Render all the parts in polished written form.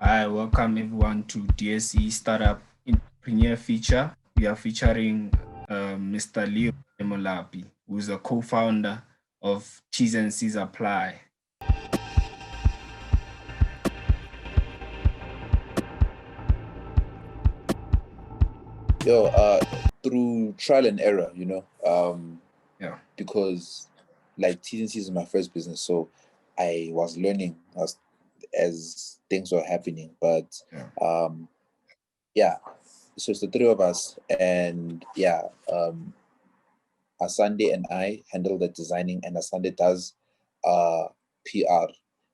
I welcome everyone to DSE Startup Entrepreneur Feature. We are featuring Mr. Leo Molapi, who is a co-founder of T's and C's Apply. Yo, through trial and error, Yeah, because like T's and C's is my first business, so I was learning as things were happening. But yeah, um, yeah, so it's the three of us, and Asande and I handle the designing, and Asande does PR.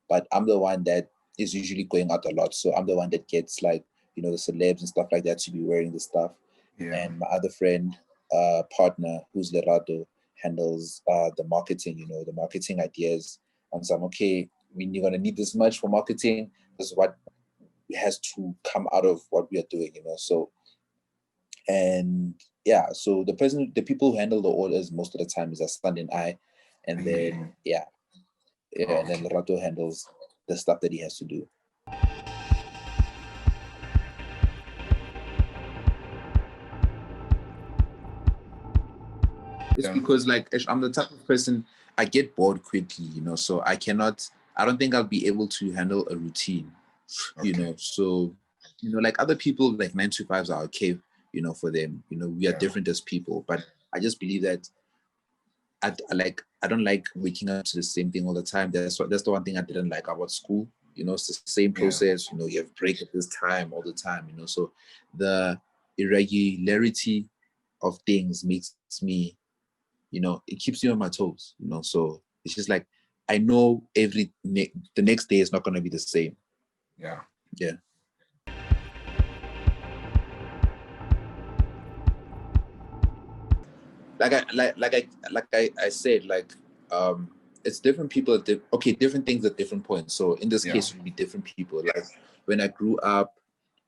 But I'm the one that is usually going out a lot, so I'm the one that gets like the celebs and stuff like that to be wearing the stuff. yeah. And my other friend, partner, who's Lerato, handles the marketing. The marketing ideas. And so I'm okay. I mean, you're gonna need this much for marketing. This is what has to come out of what we are doing. So and yeah, so the people who handle the orders most of the time is Asand and I, and Yeah. then yeah, and then Okay. Lerato handles the stuff that he has to do. It's Yeah. because like I'm the type of person I get bored quickly, so I don't think I'll be able to handle a routine, Okay. so like other people like 9 to 5s are okay, for them, we are Yeah. different as people, but I just believe that I don't like waking up to the same thing all the time. That's the one thing I didn't like about school. It's the same Yeah. process. You have break at this time all the time. So the irregularity of things makes me, it keeps you on my toes. So it's just like I know the next day is not going to be the same. Yeah. Yeah. I said, it's different people different things at different points. So in this Yeah. case, it would be different people. Like when I grew up,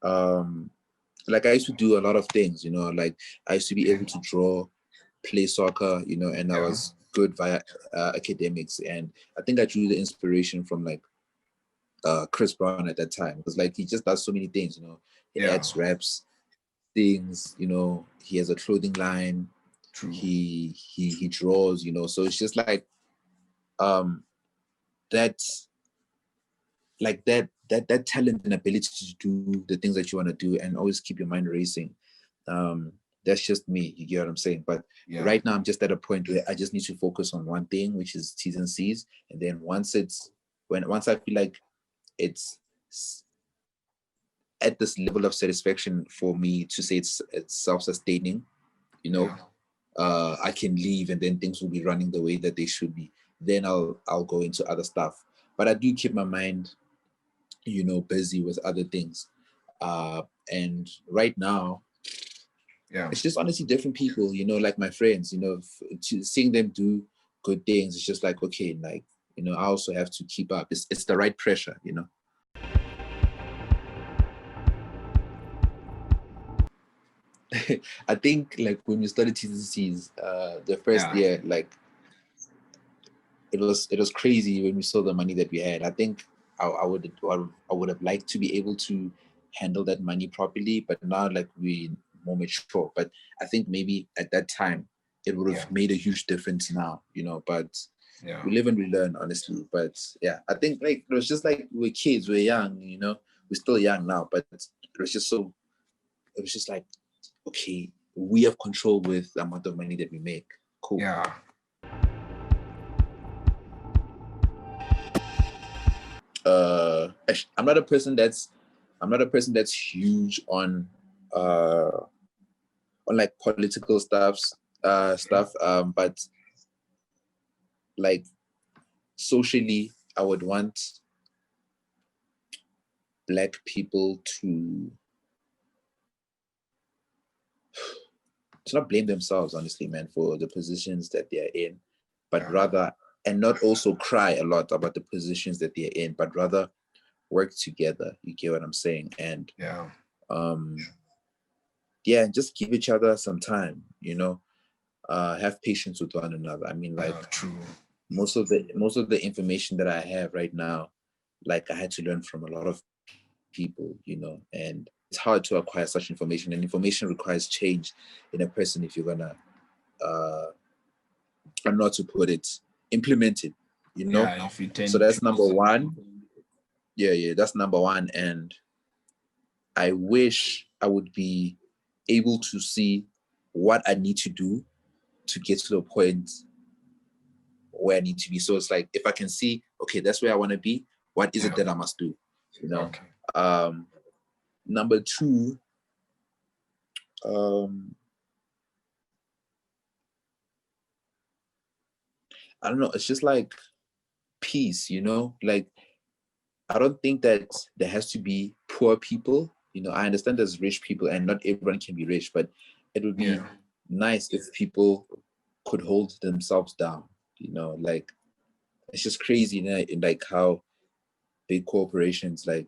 um like I used to do a lot of things, like I used to be able to draw, play soccer, and I Yeah. was good via academics. And I think I drew the inspiration from like Chris Brown at that time, because like he just does so many things, he Yeah. adds raps, things, he has a clothing line, True. he draws, so it's just like um that that talent and ability to do the things that you want to do and always keep your mind racing. That's just me, you get what I'm saying? But Yeah. right now I'm just at a point where I just need to focus on one thing, which is T's and C's. And then once I feel like it's at this level of satisfaction for me to say it's self-sustaining, you know Yeah. I can leave and then things will be running the way that they should be. Then I'll go into other stuff. But I do keep my mind, busy with other things. And right now, Yeah. it's just honestly different people, like my friends, seeing them do good things. It's just like, okay, like, I also have to keep up. It's the right pressure. I think like when we started TCCs, the first Yeah. year, like it was crazy when we saw the money that we had. I think I would have liked to be able to handle that money properly, but now like we more mature. But I think maybe at that time it would Yeah. have made a huge difference now, But Yeah. we live and we learn, honestly. But yeah, I think like it was just like we're kids, we're young, we're still young now, but it was just like, okay, we have control with the amount of money that we make. Cool. Yeah. I'm not a person that's huge uh on like political stuff, but like socially I would want black people to not blame themselves, honestly, man, for the positions that they're in, but Yeah. rather, and not also cry a lot about the positions that they're in, but rather work together. You get what I'm saying? And Yeah. um yeah, and just give each other some time, have patience with one another. I mean, like Yeah. True. most of the information that I have right now, like I had to learn from a lot of people, people, you know, and it's hard to acquire such information, and information requires change in a person if you're gonna, or not to put it, implement it, you know. Yeah, if you tend So that's to number one. Yeah, that's number one. And I wish I would be able to see what I need to do to get to the point where I need to be. So it's like, if I can see, okay, that's where I want to be, what is it that I must do? You know? Okay. Number two, I don't know, it's just like peace, you know? Like, I don't think that there has to be poor people. You know, I understand there's rich people and not everyone can be rich, but it would be nice if people could hold themselves down. You know, like, it's just crazy, you know, in like how big corporations, like,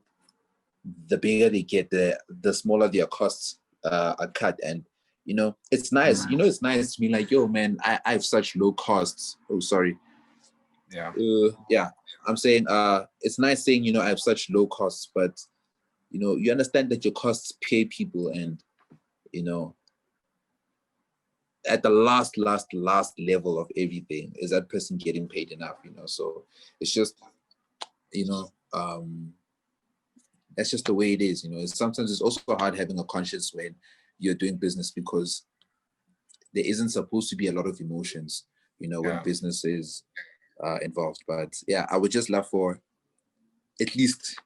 the bigger they get, the smaller their costs are cut. And you know, it's nice. You know, it's nice to be like, yo, man, I have such low costs. Oh, sorry. Yeah. I'm saying, it's nice saying, you know, I have such low costs, but you know, you understand that your costs pay people, and you know, at the last level of everything, is that person getting paid enough? You know, so it's just, you know, that's just the way it is. You know, sometimes it's also hard having a conscience when you're doing business, because there isn't supposed to be a lot of emotions, you know, when business is involved. But yeah, I would just love for at least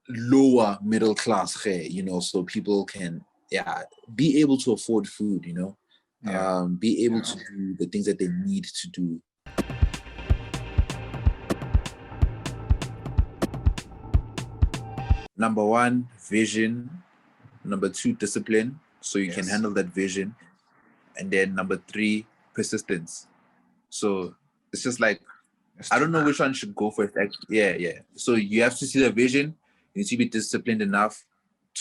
lower middle class, you know, so people can be able to afford food, you know, be able to do the things that they need to do. Number one, vision. Number two, discipline, so you can handle that vision. And then number three, persistence. So it's just like, I don't know which one should go first. Yeah. So you have to see the vision. You need to be disciplined enough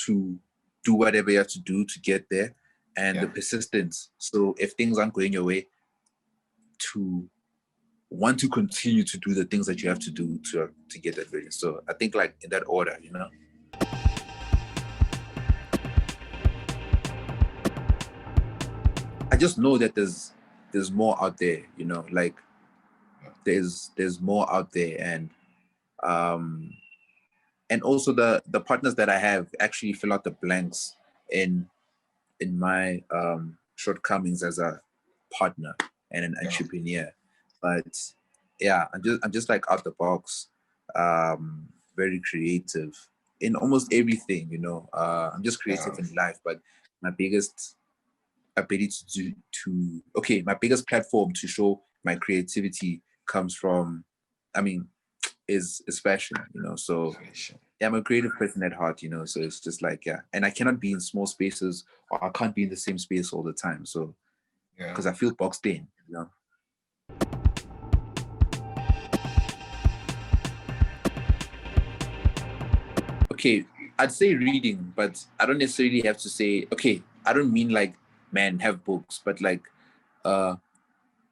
to do whatever you have to do to get there, and the persistence. So if things aren't going your way, to want to continue to do the things that you have to do to get that vision. So I think, like, in that order, you know. I just know that there's more out there, you know, like there's more out there. And also the partners that I have actually fill out the blanks in my shortcomings as a partner and an entrepreneur. But yeah, I'm just like out the box, very creative in almost everything, you know. I'm just creative in life, but my biggest ability my biggest platform to show my creativity comes from, is fashion, you know. So yeah, I'm a creative person at heart, you know. So it's just like, and I cannot be in small spaces, or I can't be in the same space all the time. So because I feel boxed in, you know. Okay, I'd say reading, but I don't necessarily have to say, okay, I don't mean like, man, have books, but like,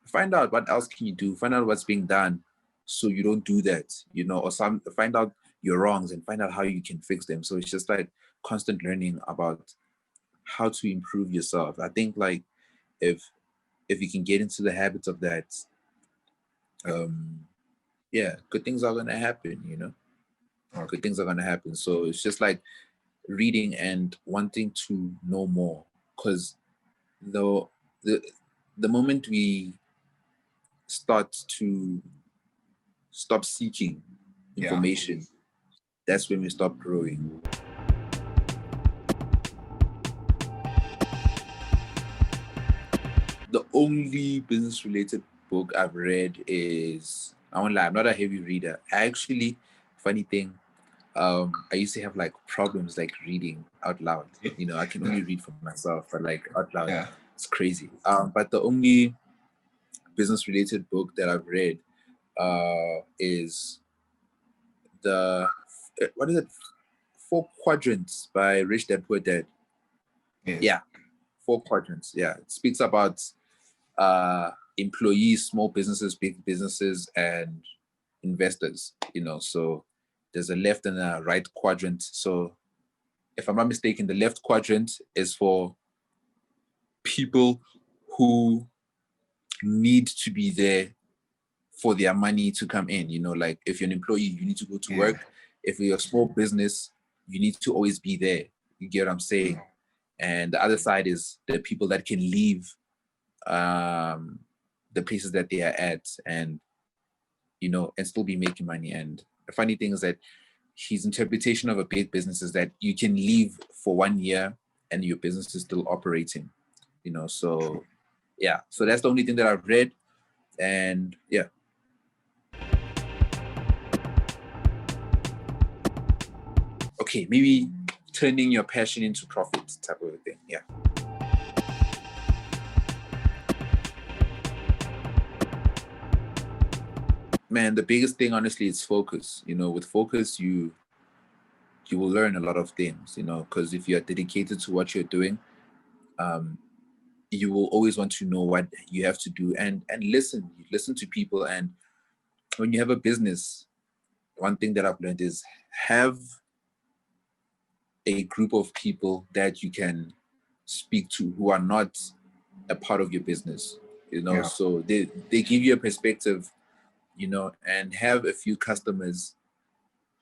find out what else can you do, find out what's being done so you don't do that, you know, or find out your wrongs and find out how you can fix them. So it's just like constant learning about how to improve yourself. I think, like, if you can get into the habits of that, good things are gonna happen, you know. Good things are gonna happen. So it's just like reading and wanting to know more, because the the moment we stop seeking information, that's when we stop growing. The only business related book I've read is, I won't lie, I'm not a heavy reader. Funny thing, I used to have like problems like reading out loud. You know, I can only read for myself, but like out loud, it's crazy. But the only business related book that I've read is what is it? Four Quadrants by Rich Dad Poor Dad. Yeah, Four Quadrants. Yeah, it speaks about employees, small businesses, big businesses, and investors. You know, so there's a left and a right quadrant. So if I'm not mistaken, the left quadrant is for people who need to be there for their money to come in. You know, like if you're an employee, you need to go to work. If you're a small business, you need to always be there. You get what I'm saying? And the other side is the people that can leave the places that they are at, and you know, and still be making money. And the funny thing is that his interpretation of a big business is that you can leave for 1 year and your business is still operating, you know. So yeah, so that's the only thing that I've read. And yeah. Okay, maybe turning your passion into profit type of a thing. Yeah. Man, the biggest thing honestly is focus. You know, with focus you will learn a lot of things, you know, because if you're dedicated to what you're doing, you will always want to know what you have to do, and listen to people. And when you have a business, one thing that I've learned is have a group of people that you can speak to who are not a part of your business, you know. So they give you a perspective, you know, and have a few customers.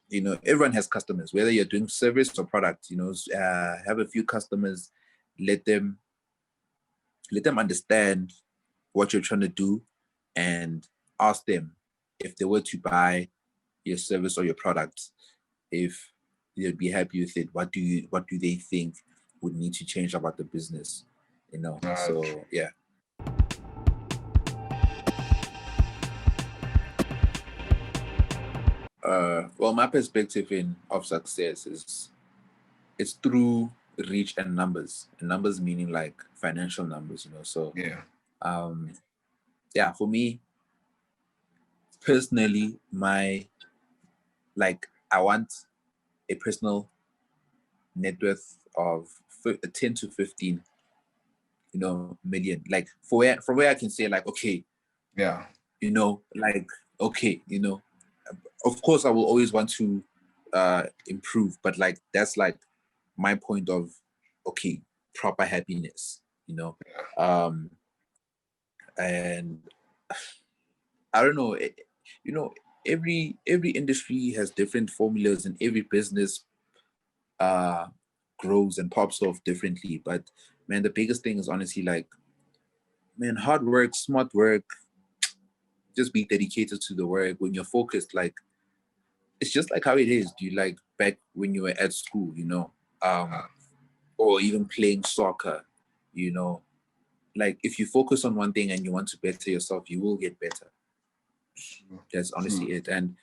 You know, everyone has customers, whether you're doing service or product, you know. Have a few customers, let them understand what you're trying to do, and ask them if they were to buy your service or your product, if they'd be happy with it. What do they think would need to change about the business, you know? So yeah. Well, my perspective of success is it's through reach and numbers meaning like financial numbers, you know. So yeah, for me personally, I want a personal net worth of 10 to 15, you know, million. Like from where I can say like, okay, you know, like, okay, you know, of course I will always want to improve, but like that's like my point of, okay, proper happiness, you know. And I don't know, you know, every industry has different formulas, and every business grows and pops off differently. But man, the biggest thing is honestly like, man, hard work, smart work, just be dedicated to the work. When you're focused, like it's just like how it is. Do you like back when you were at school, you know, or even playing soccer, you know, like if you focus on one thing and you want to better yourself, you will get better. That's honestly it. And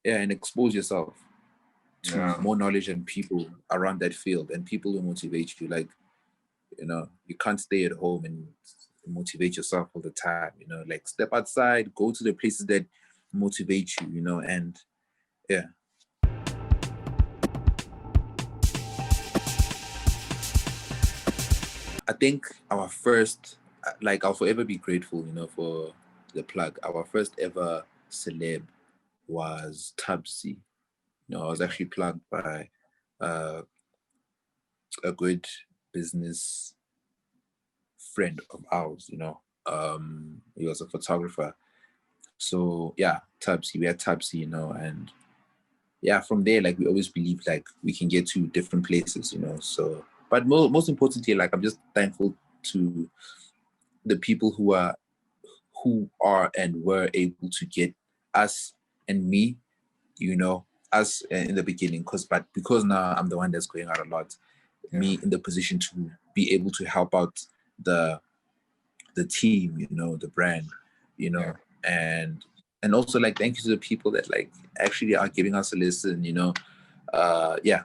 yeah, and expose yourself to more knowledge and people around that field, and people will motivate you. Like, you know, you can't stay at home and motivate yourself all the time, you know. Like step outside, go to the places that motivate you, you know. And yeah. I think our first, like, I'll forever be grateful, you know, for the plug. Our first ever celeb was Tubbsy. You know, I was actually plugged by a good business friend of ours, you know. He was a photographer. So yeah, Tubbsy, we had Tubbsy, you know. And yeah, from there, like we always believed like we can get to different places, you know. So, but most importantly, like I'm just thankful to the people who are and were able to get us and me, you know, us in the beginning, because now I'm the one that's going out a lot, me in the position to be able to help out the team, you know, the brand, you know. And also like thank you to the people that like actually are giving us a listen, you know. Yeah,